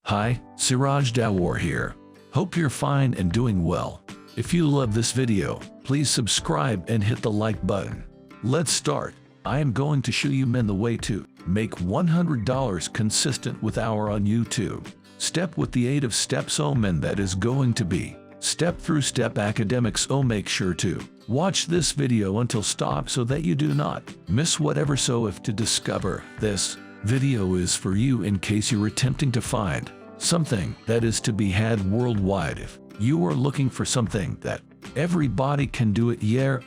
Hi, Siraj Dawar here. Hope you're fine and doing well. If you love this video, please subscribe and hit the like button. Let's start. I am going to show you men the way to make $100 consistent with hour on YouTube. Step with the aid of steps men, that is going to be step through step academics. Make sure to watch this video until stop so that you do not miss whatever. So if to discover this video is for you in case you're attempting to find something that is to be had worldwide. If you are looking for something that everybody can do it,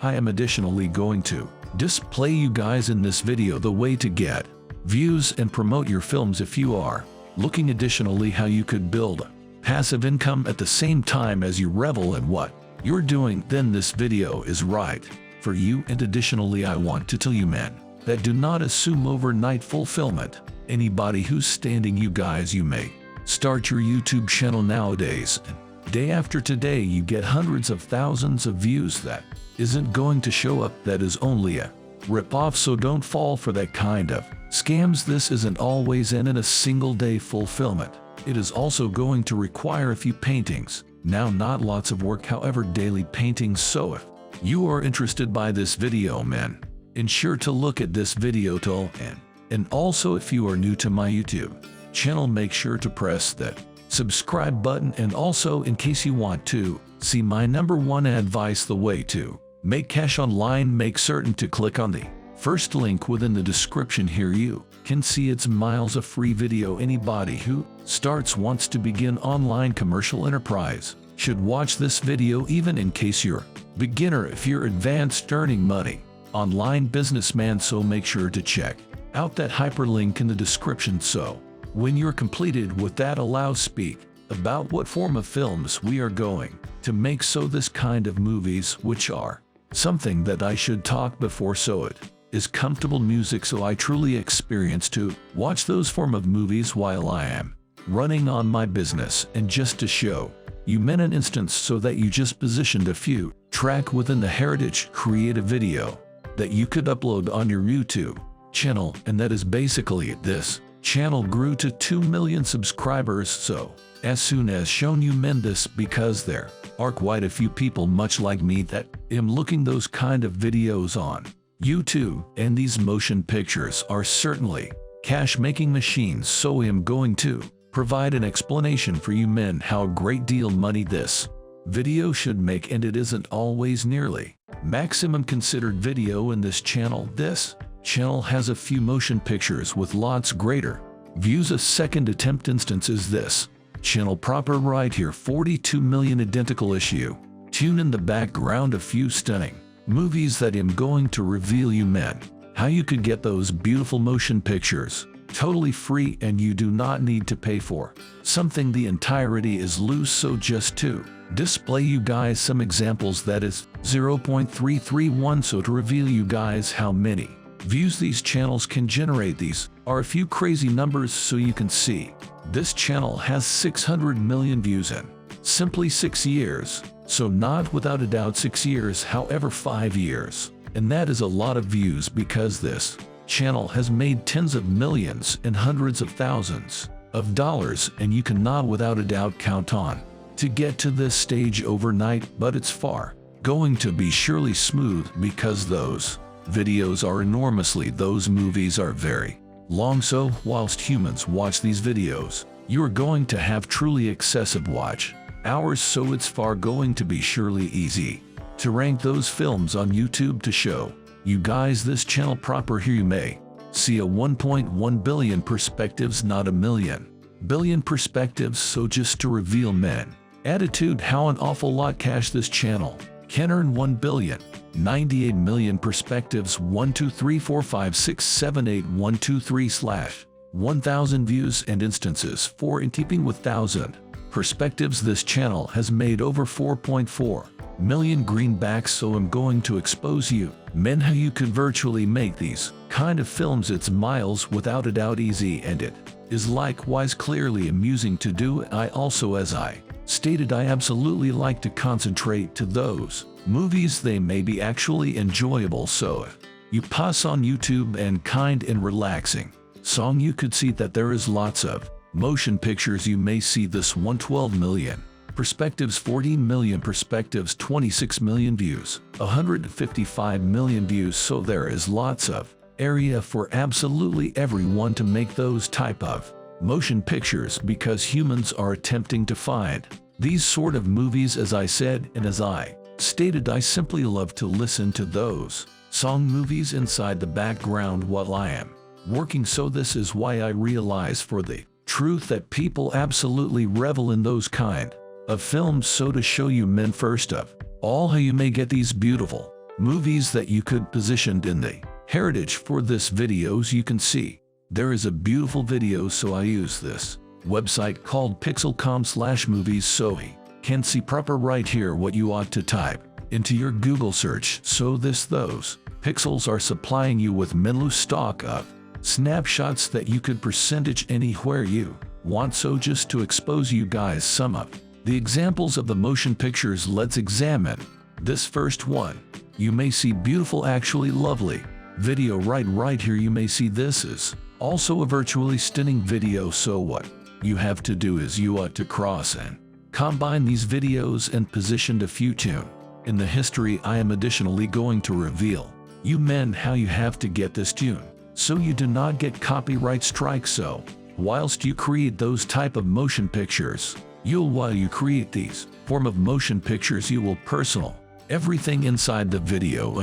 I am additionally going to display you guys in this video the way to get views and promote your films. If you are looking additionally how you could build passive income at the same time as you revel in what you're doing, then this video is right for you. And additionally, I want to tell you men that do not assume overnight fulfillment. Anybody who's standing you guys, you may start your YouTube channel nowadays, and day after today you get hundreds of thousands of views. That isn't going to show up. That is only a rip-off, so don't fall for that kind of scams. This isn't always in a single day fulfillment. It is also going to require a few paintings. Now, not lots of work, however, daily paintings. So if you are interested by this video, men, ensure to look at this video till end. And also, if you are new to my YouTube channel, make sure to press that subscribe button. And also, in case you want to see my #1 advice, the way to make cash online, make certain to click on the first link within the description. Here you can see it's miles of free video. Anybody who starts wants to begin online commercial enterprise should watch this video, even in case you're beginner. If you're advanced earning money online businessman, so make sure to check out that hyperlink in the description. So when you're completed with that, allow speak about what form of films we are going to make. So this kind of movies, which are something that I should talk before, so it is comfortable music. So I truly experience to watch those form of movies while I am running on my business. And just to show you men an instance so that you just positioned a few track within the heritage, create a video that you could upload on your YouTube channel. And that is basically it. This channel grew to 2 million subscribers. So as soon as shown you men this, because there are quite a few people much like me that am looking those kind of videos on YouTube, and these motion pictures are certainly cash making machines. So I am going to provide an explanation for you men how great deal money this video should make, and it isn't always nearly maximum considered video in this channel. This channel has a few motion pictures with lots greater views. A second attempt instance is this channel proper right here, 42 million identical issue. Tune in the background a few stunning movies that I'm going to reveal you men how you could get those beautiful motion pictures totally free, and you do not need to pay for something. The entirety is loose. So just to display you guys some examples, that is 0.331. So to reveal you guys how many views these channels can generate, these are a few crazy numbers. So you can see this channel has 600 million views in simply 6 years. So not without a doubt 6 years, however 5 years. And that is a lot of views, because this channel has made tens of millions and hundreds of thousands of dollars, and you cannot without a doubt count on to get to this stage overnight. But it's far going to be surely smooth, because those videos are enormously, those movies are very long. So whilst humans watch these videos, you are going to have truly excessive watch hours. So it's far going to be surely easy to rank those films on YouTube. To show you guys this channel proper, here you may see a 1.1 billion perspectives, not a billion perspectives. So just to reveal men attitude how an awful lot cash this channel can earn. 1,098 million perspectives, 1 2 3 4 5 6 7 8 1 2 3 / 1,000 views and instances. 4 in keeping with 1,000 perspectives, this channel has made over 4.4 million greenbacks. So I'm going to expose you men how you can virtually make these kind of films. It's miles without a doubt easy, and it is likewise clearly amusing to do. I also, as I stated, I absolutely like to concentrate to those movies. They may be actually enjoyable. So if you pass on YouTube and kind and relaxing song, you could see that there is lots of Motion pictures, you may see this one 12 million. Perspectives 40 million perspectives, 26 million views, 155 million views. So there is lots of area for absolutely everyone to make those type of motion pictures, because humans are attempting to find these sort of movies. As I said, and as I stated, I simply love to listen to those song movies inside the background while I am working. So this is why I realize for the truth that people absolutely revel in those kind of films. So to show you men first of all how you may get these beautiful movies that you could positioned in the heritage for this videos, you can see there is a beautiful video. So I use this website called pixel.com/movies, so he can see proper right here what you ought to type into your Google search. So those pixels are supplying you with mental stock of snapshots that you could percentage anywhere you want. So just to expose you guys some of the examples of the motion pictures, let's examine this first one. You may see beautiful, actually lovely video right here. You may see this is also a virtually stunning video. So what you have to do is you ought to cross and combine these videos and position a few tune in the history. I am additionally going to reveal you men how you have to get this tune so you do not get copyright strike. So whilst you create those type of motion pictures, while you create these form of motion pictures, you will personal everything inside the video.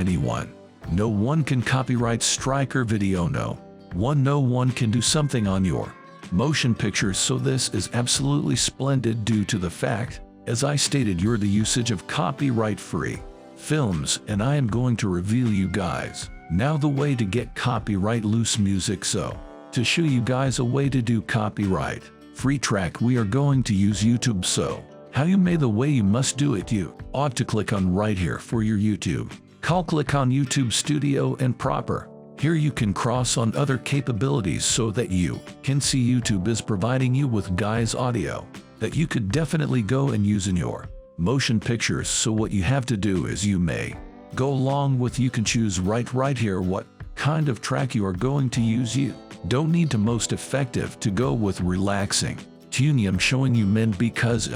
No one can copyright strike your video. No one can do something on your motion pictures. So this is absolutely splendid due to the fact, as I stated, you're the usage of copyright-free films, and I am going to reveal you guys now the way to get copyright loose music. So to show you guys a way to do copyright free track, we are going to use YouTube. So how you may the way you must do it, you ought to click on right here for your YouTube. Click on YouTube Studio and proper. Here you can cross on other capabilities so that you can see YouTube is providing you with guys audio that you could definitely go and use in your motion pictures. So what you have to do is you may go along with, you can choose right here what kind of track you are going to use. You don't need to most effective to go with relaxing tune. I'm showing you men because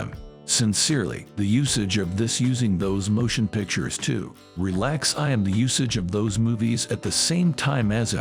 sincerely the usage of this using those motion pictures to relax. I am the usage of those movies at the same time as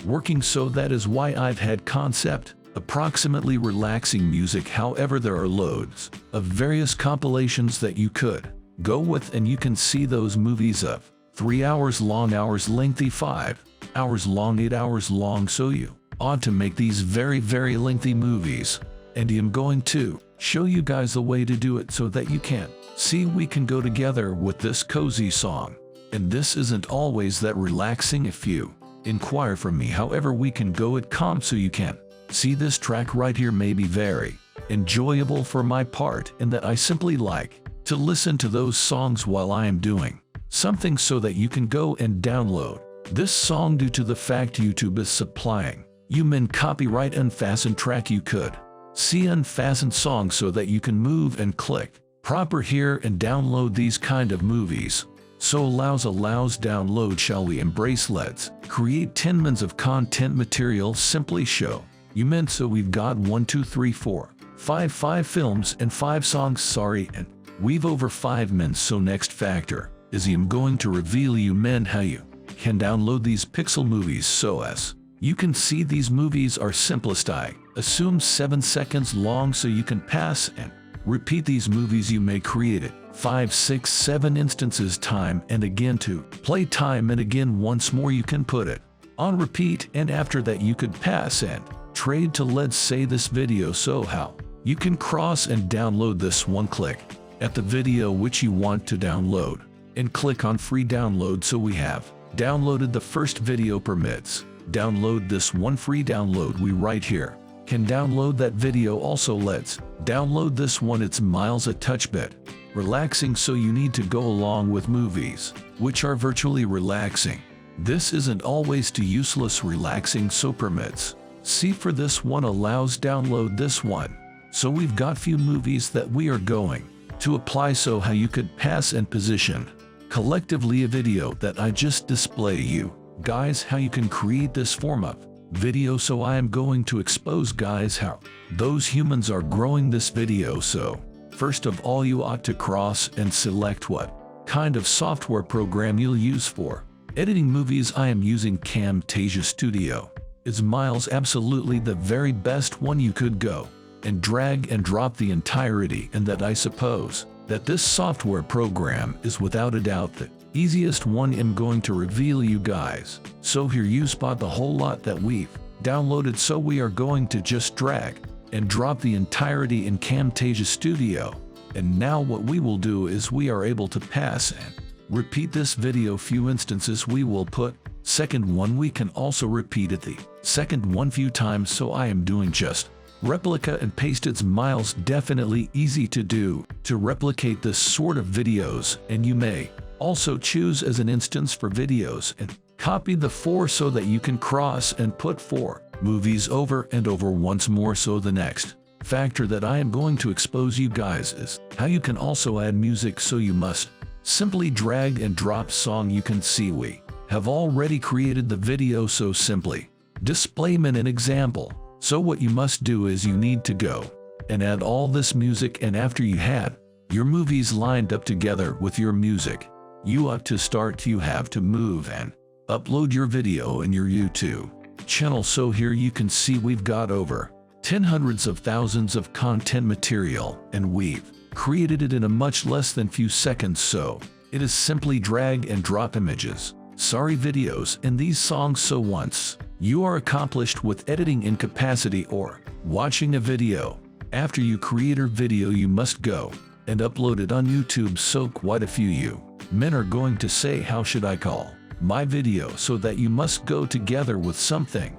working. So that is why I've had concept approximately relaxing music. However, there are loads of various compilations that you could go with, and you can see those movies of 3 hours long, hours lengthy, 5 hours long, 8 hours long. So you ought to make these very lengthy movies, and I'm going to show you guys the way to do it so that you can see we can go together with this cozy song. And this isn't always that relaxing if you inquire from me. However, we can go at calm so you can see this track right here may be very enjoyable for my part, and that I simply like to listen to those songs while I am doing something, so that you can go and download this song due to the fact YouTube is supplying you men copyright unfastened track. You could see unfastened songs so that you can move and click proper here and download these kind of movies. So allows download. Shall we embrace? Let's create 10 minutes of content material. Simply show you men. So we've got 1 2 3 4 5 films and 5 songs, sorry, and we've over 5 minutes. So next factor is I'm going to reveal you men how you can download these pixel movies. So as you can see, these movies are simplest, I assume 7 seconds long, so you can pass and repeat these movies. You may create it 5 6 7 instances time and again to play time, and again once more you can put it on repeat, and after that you could pass and trade to, let's say, this video. So how you can cross and download this one, click at the video which you want to download and click on free download. So we have downloaded the first video, permits download this one, free download. We right here can download that video. Also, let's download this one, it's miles a touch bit relaxing. So you need to go along with movies which are virtually relaxing. This isn't always too useless relaxing. So permits see for this one, allows download this one. So we've got few movies that we are going to apply. So how you could pass and position collectively a video that I just display you guys how you can create this form of video, so I am going to expose guys how those humans are growing this video. So first of all, you ought to cross and select what kind of software program you'll use for editing movies. I am using Camtasia Studio. Is Miles absolutely the very best one you could go and drag and drop the entirety, and that I suppose that this software program is without a doubt the easiest one I'm going to reveal you guys. So here you spot the whole lot that we've downloaded, so we are going to just drag and drop the entirety in Camtasia Studio. And now what we will do is we are able to pass and repeat this video few instances. We will put second one, we can also repeat it the second one few times, so I am doing just replica and paste. It's Miles definitely easy to do to replicate this sort of videos, and you may also choose as an instance for videos and copy the 4 so that you can cross and put 4 movies over and over once more. So the next factor that I am going to expose you guys is how you can also add music. So you must simply drag and drop song. You can see we have already created the video, so simply display me an example. So what you must do is you need to go and add all this music, and after you had your movies lined up together with your music, you ought to start. You have to move and upload your video in your YouTube channel. So here you can see we've got over 10 hundreds of thousands of content material, and we've created it in a much less than few seconds. So it is simply drag and drop images, videos, and these songs. So once you are accomplished with editing in capacity or watching a video, after you create a video, you must go and upload it on YouTube. So quite a few you men are going to say, how should I call my video? So that you must go together with something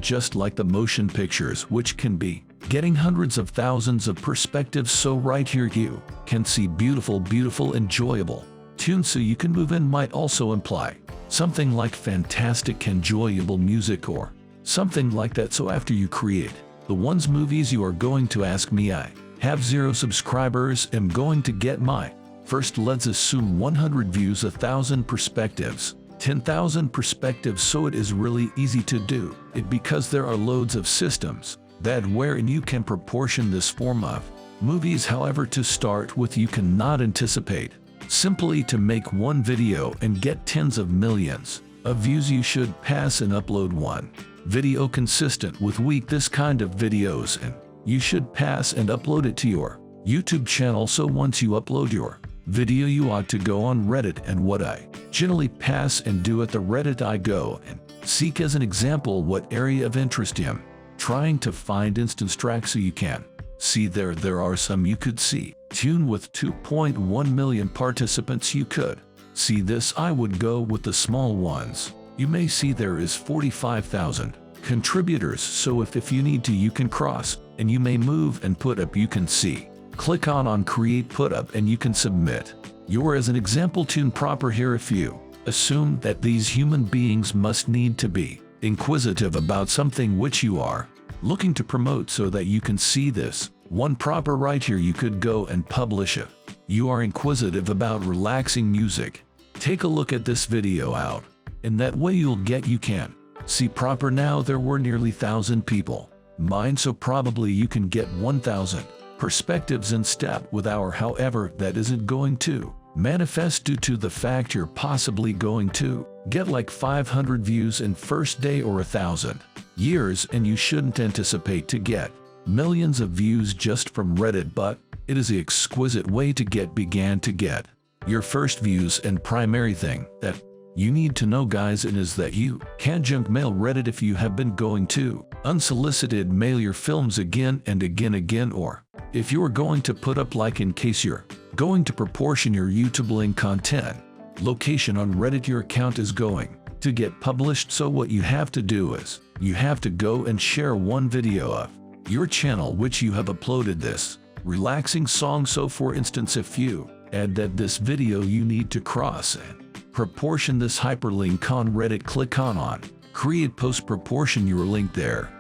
just like the motion pictures, which can be getting hundreds of thousands of perspectives. So right here you can see beautiful, enjoyable tunes, so you can move in. Might also imply something like fantastic, enjoyable music or something like that. So after you create the one's movies, you are going to ask me, I have 0 subscribers, am going to get my first, let's assume 100 views, 1,000 perspectives, 10,000 perspectives. So it is really easy to do it because there are loads of systems that wherein you can proportion this form of movies. However, to start with, you cannot anticipate simply to make one video and get tens of millions of views. You should pass and upload one video consistent with this kind of videos, and you should pass and upload it to your YouTube channel. So once you upload your video, you ought to go on Reddit, and what I generally pass and do at the Reddit, I go and seek as an example what area of interest I'm trying to find instance tracks. So you can see there are some you could see tune with 2.1 million participants. You could see this. I would go with the small ones. You may see there is 45,000 contributors. So if you need to, you can cross and you may move and put up. You can see, click on create, put up, and you can submit your as an example tune proper. Here, if you assume that these human beings must need to be inquisitive about something which you are looking to promote, so that you can see this one proper right here, you could go and publish it. You are inquisitive about relaxing music, take a look at this video out, and that way you can see proper. Now there were nearly 1,000 people mine, so probably you can get 1,000 perspectives in step with our. However, that isn't going to manifest due to the fact you're possibly going to get like 500 views in first day or 1,000 years, and you shouldn't anticipate to get millions of views just from Reddit, but it is an exquisite way to get your first views. And primary thing that you need to know, guys, is that you can't junk mail Reddit if you have been going to unsolicited mail your films again and again, or if you're going to put up, like in case you're going to proportion your YouTube link content location on Reddit, your account is going to get published. So what you have to do is you have to go and share one video of your channel which you have uploaded this relaxing song. So for instance, if you add that this video, you need to cross and proportion this hyperlink on Reddit. Click on create post, proportion your link there.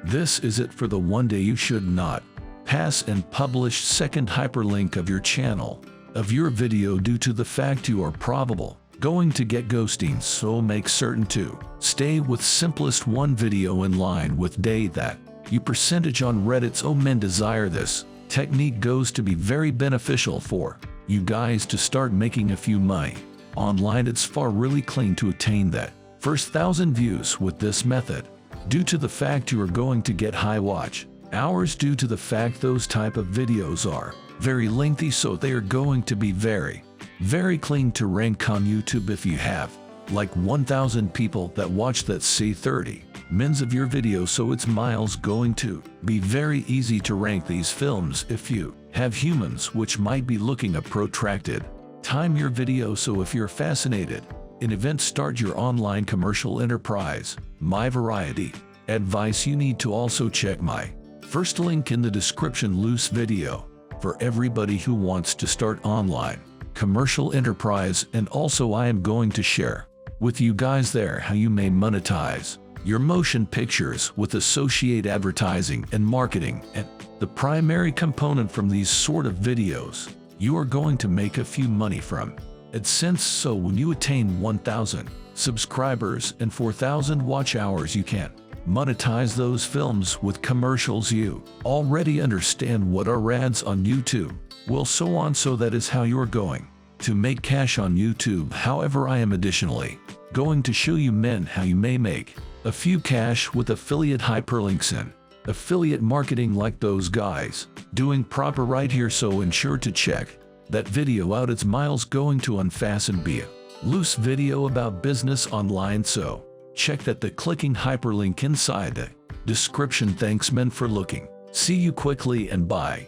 This is it for the one day. You should not pass and publish second hyperlink of your channel of your video due to the fact you are probable going to get ghosting, so make certain to stay with simplest one video in line with day that you percentage on Reddit's oh men desire this technique goes to be very beneficial for you guys to start making a few money. Online it's far really clean to attain that first 1,000 views with this method. Due to the fact you are going to get high watch hours due to the fact those type of videos are very lengthy, so they are going to be very clean to rank on YouTube. If you have like 1,000 people that watch that say 30 minutes of your video, so it's miles going to be very easy to rank these films if you have humans which might be looking a protracted time your video. So if you're fascinated in events, start your online commercial enterprise. My variety advice, you need to also check my first link in the description, loose video for everybody who wants to start online commercial enterprise, and also I am going to share with you guys there how you may monetize your motion pictures with associate advertising and marketing. And the primary component from these sort of videos, you are going to make a few money from AdSense. So when you attain 1,000 subscribers and 4,000 watch hours, you can monetize those films with commercials. You already understand what are ads on YouTube, well, so on. So that is how you're going to make cash on YouTube. However, I am additionally going to show you men how you may make a few cash with affiliate hyperlinks and affiliate marketing like those guys doing proper right here. So ensure to check that video out. It's miles going to unfasten be a loose video about business online, so check that the clicking hyperlink inside the description. Thanks men for looking. See you quickly and bye.